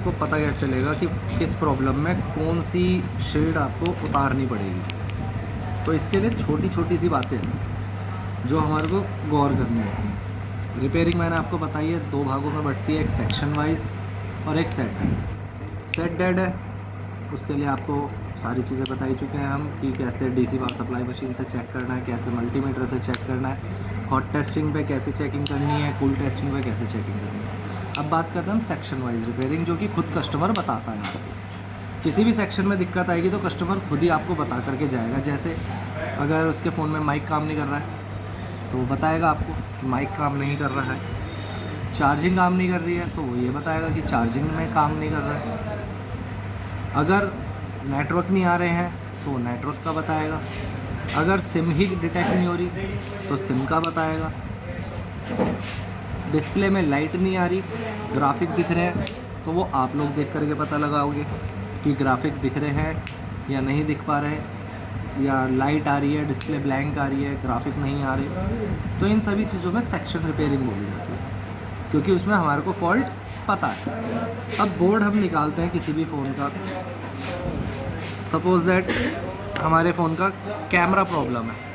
आपको पता कैसे चलेगा कि किस प्रॉब्लम में कौन सी शील्ड आपको उतारनी पड़ेगी? तो इसके लिए छोटी छोटी सी बातें हैं जो हमारे को गौर करनी होती हैं। रिपेयरिंग मैंने आपको बताई है, दो भागों में बढ़ती है, एक सेक्शन वाइज और एक सेट डेड। सेट डेड है, उसके लिए आपको सारी चीज़ें बता ही चुके हैं हम कि कैसे डीसी पावर सप्लाई मशीन से चेक करना है, कैसे मल्टीमीटर से चेक करना है, हॉट टेस्टिंग पे कैसे चेकिंग करनी है, कूल टेस्टिंग पे कैसे चेकिंग करनी है। अब बात करते हैं हम सेक्शन वाइज रिपेयरिंग, जो कि खुद कस्टमर बताता है आपको। किसी भी सेक्शन में दिक्कत आएगी तो कस्टमर खुद ही आपको बता करके जाएगा। जैसे अगर उसके फ़ोन में माइक काम नहीं कर रहा है तो वो बताएगा आपको कि माइक काम नहीं कर रहा है। चार्जिंग काम नहीं कर रही है तो वो ये बताएगा कि चार्जिंग में काम नहीं कर रहा है। अगर नेटवर्क नहीं आ रहे हैं तो नेटवर्क का बताएगा। अगर सिम ही डिटेक्ट नहीं हो रही तो सिम का बताएगा। डिस्प्ले में लाइट नहीं आ रही, ग्राफिक दिख रहे हैं तो वो आप लोग देख करके पता लगाओगे कि ग्राफिक दिख रहे हैं या नहीं दिख पा रहे, या लाइट आ रही है, डिस्प्ले ब्लैंक आ रही है, ग्राफिक नहीं आ रहे। तो इन सभी चीज़ों में सेक्शन रिपेयरिंग बोली जाती है, क्योंकि उसमें हमारे को फॉल्ट पता है। अब बोर्ड हम निकालते हैं किसी भी फ़ोन का, सपोज दैट हमारे फ़ोन का कैमरा प्रॉब्लम है।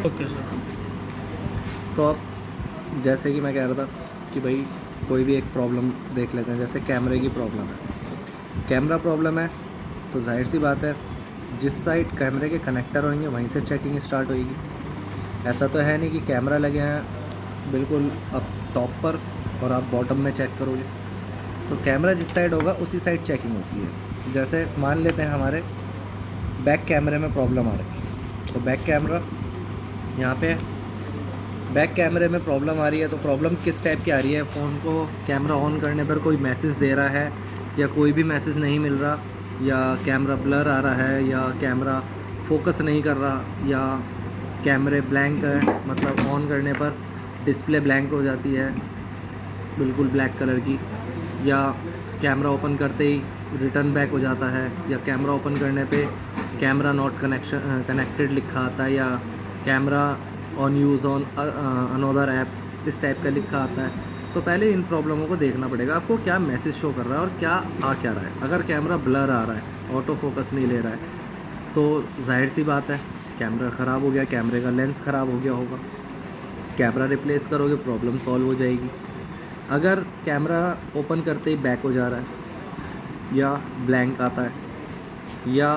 Okay sir. तो अब जैसे कि मैं कह रहा था कि भाई कोई भी एक प्रॉब्लम देख लेते हैं, जैसे कैमरे की प्रॉब्लम है। कैमरा प्रॉब्लम है तो जाहिर सी बात है जिस साइड कैमरे के कनेक्टर होंगे वहीं से चेकिंग स्टार्ट होगी। ऐसा तो है नहीं कि कैमरा लगे हैं बिल्कुल अब टॉप पर और आप बॉटम में चेक करोगे। तो कैमरा जिस साइड होगा उसी साइड चेकिंग होती है। जैसे मान लेते हैं हमारे बैक कैमरे में प्रॉब्लम आ रही है, तो बैक कैमरा यहाँ पे बैक कैमरे में प्रॉब्लम आ रही है। तो प्रॉब्लम किस टाइप की आ रही है? फ़ोन को कैमरा ऑन करने पर कोई मैसेज दे रहा है या कोई भी मैसेज नहीं मिल रहा, या कैमरा ब्लर आ रहा है, या कैमरा फोकस नहीं कर रहा, या कैमरे ब्लैंक है, मतलब ऑन करने पर डिस्प्ले ब्लैंक हो जाती है बिल्कुल ब्लैक कलर की, या कैमरा ओपन करते ही रिटर्न बैक हो जाता है, या कैमरा ओपन करने पे कैमरा नॉट कनेक्टेड लिखा आता है, या camera on use on another app, इस टाइप का लिखा आता है। तो पहले इन प्रॉब्लमों को देखना पड़ेगा आपको क्या मैसेज शो कर रहा है और क्या आ क्या रहा है। अगर कैमरा ब्लर आ रहा है, ऑटो फोकस नहीं ले रहा है, तो जाहिर सी बात है कैमरा ख़राब हो गया, कैमरे का लेंस ख़राब हो गया होगा। कैमरा रिप्लेस करोगे, प्रॉब्लम सॉल्व हो जाएगी। अगर कैमरा ओपन करते ही बैक हो जा रहा है, या ब्लैंक आता है, या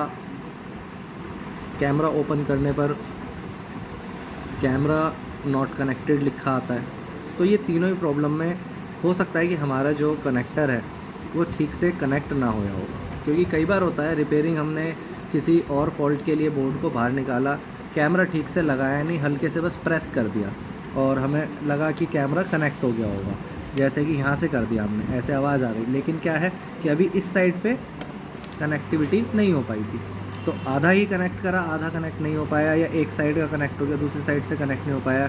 कैमरा ओपन करने पर कैमरा नॉट कनेक्टेड लिखा आता है, तो ये तीनों ही प्रॉब्लम में हो सकता है कि हमारा जो कनेक्टर है वो ठीक से कनेक्ट ना होया हो। क्योंकि कई बार होता है रिपेयरिंग हमने किसी और फॉल्ट के लिए बोर्ड को बाहर निकाला, कैमरा ठीक से लगाया नहीं, हल्के से बस प्रेस कर दिया और हमें लगा कि कैमरा कनेक्ट हो गया होगा। जैसे कि यहाँ से कर दिया हमने, ऐसे आवाज़ आ रही, लेकिन क्या है कि अभी इस साइड पे कनेक्टिविटी नहीं हो पाई थी। तो आधा ही कनेक्ट करा, आधा कनेक्ट नहीं हो पाया, या एक साइड का कनेक्ट हो गया, दूसरी साइड से कनेक्ट नहीं हो पाया,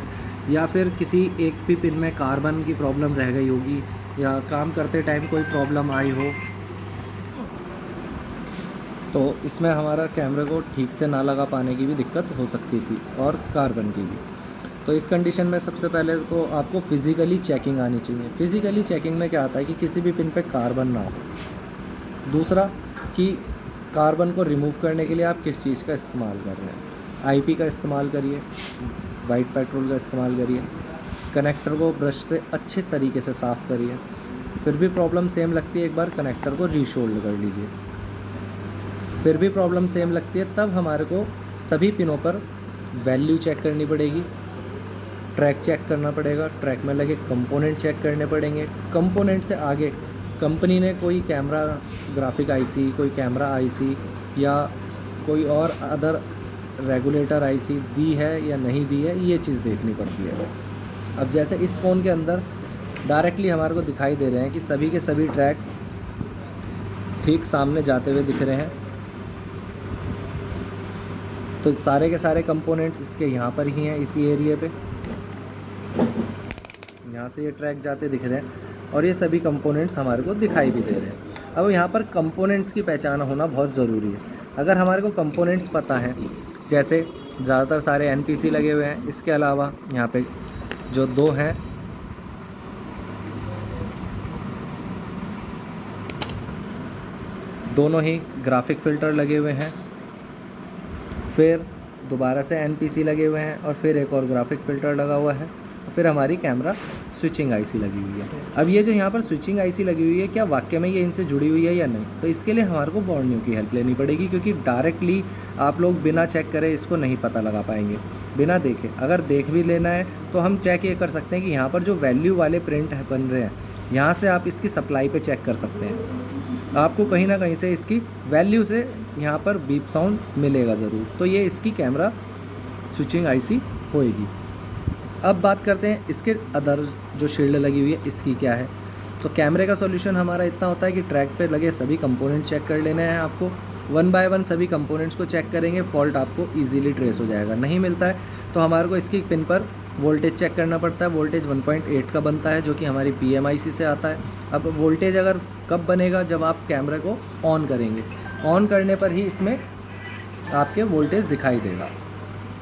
या फिर किसी एक भी पिन में कार्बन की प्रॉब्लम रह गई होगी, या काम करते टाइम कोई प्रॉब्लम आई हो। तो इसमें हमारा कैमरे को ठीक से ना लगा पाने की भी दिक्कत हो सकती थी, और कार्बन की भी। तो इस कंडीशन में सबसे पहले तो आपको फ़िज़िकली चेकिंग आनी चाहिए। फ़िज़िकली चेकिंग में क्या आता है कि किसी भी पिन पे कार्बन ना हो। दूसरा कि कार्बन को रिमूव करने के लिए आप किस चीज़ का इस्तेमाल कर रहे हैं। आईपी का इस्तेमाल करिए, वाइट पेट्रोल का इस्तेमाल करिए, कनेक्टर को ब्रश से अच्छे तरीके से साफ़ करिए। फिर भी प्रॉब्लम सेम लगती है, एक बार कनेक्टर को रीशोल्ड कर लीजिए। फिर भी प्रॉब्लम सेम लगती है, तब हमारे को सभी पिनों पर वैल्यू चेक करनी पड़ेगी, ट्रैक चेक करना पड़ेगा, ट्रैक में लगे कंपोनेंट चेक करने पड़ेंगे। कंपोनेंट से आगे कंपनी ने कोई कैमरा ग्राफिक आईसी, कोई कैमरा आईसी, या कोई और अदर रेगुलेटर आईसी दी है या नहीं दी है, ये चीज़ देखनी पड़ती है। अब जैसे इस फ़ोन के अंदर डायरेक्टली हमारे को दिखाई दे रहे हैं कि सभी के सभी ट्रैक ठीक सामने जाते हुए दिख रहे हैं, तो सारे के सारे कंपोनेंट इसके यहाँ पर ही हैं, इसी एरिया पे। यहाँ से ये ट्रैक जाते दिख रहे हैं और ये सभी कंपोनेंट्स हमारे को दिखाई भी दे रहे हैं। अब यहाँ पर कंपोनेंट्स की पहचान होना बहुत ज़रूरी है। अगर हमारे को कंपोनेंट्स पता है, जैसे ज़्यादातर सारे एनपीसी लगे हुए हैं, इसके अलावा यहाँ पे जो दो हैं दोनों ही ग्राफिक फ़िल्टर लगे हुए हैं, फिर दोबारा से NPC लगे हुए हैं और फिर एक और ग्राफिक फ़िल्टर लगा हुआ है, फिर हमारी कैमरा स्विचिंग आईसी लगी हुई है। अब ये जो यहाँ पर स्विचिंग आईसी लगी हुई है, क्या वाकई में ये इनसे जुड़ी हुई है या नहीं, तो इसके लिए हमारे को बॉर्नियो की हेल्प लेनी पड़ेगी, क्योंकि डायरेक्टली आप लोग बिना चेक करे इसको नहीं पता लगा पाएंगे, बिना देखे। अगर देख भी लेना है तो हम चेक ये कर सकते हैं कि यहाँ पर जो वैल्यू वाले प्रिंट बन रहे हैं, यहाँ से आप इसकी सप्लाई पे चेक कर सकते हैं। आपको कहीं ना कहीं से इसकी वैल्यू से यहाँ पर बीप साउंड मिलेगा ज़रूर, तो ये इसकी कैमरा स्विचिंग आईसी होएगी। अब बात करते हैं इसके अदर जो शील्ड लगी हुई है इसकी क्या है। तो कैमरे का सॉल्यूशन हमारा इतना होता है कि ट्रैक पे लगे सभी कंपोनेंट चेक कर लेने हैं आपको, 1 बाय 1 सभी कंपोनेंट्स को चेक करेंगे, फॉल्ट आपको इजीली ट्रेस हो जाएगा। नहीं मिलता है तो हमारे को इसकी पिन पर वोल्टेज चेक करना पड़ता है। वोल्टेज 1.8 का बनता है, जो कि हमारी PMIC से आता है। अब वोल्टेज अगर कब बनेगा, जब आप कैमरे को ऑन करेंगे, ऑन करने पर ही इसमें आपके वोल्टेज दिखाई देगा।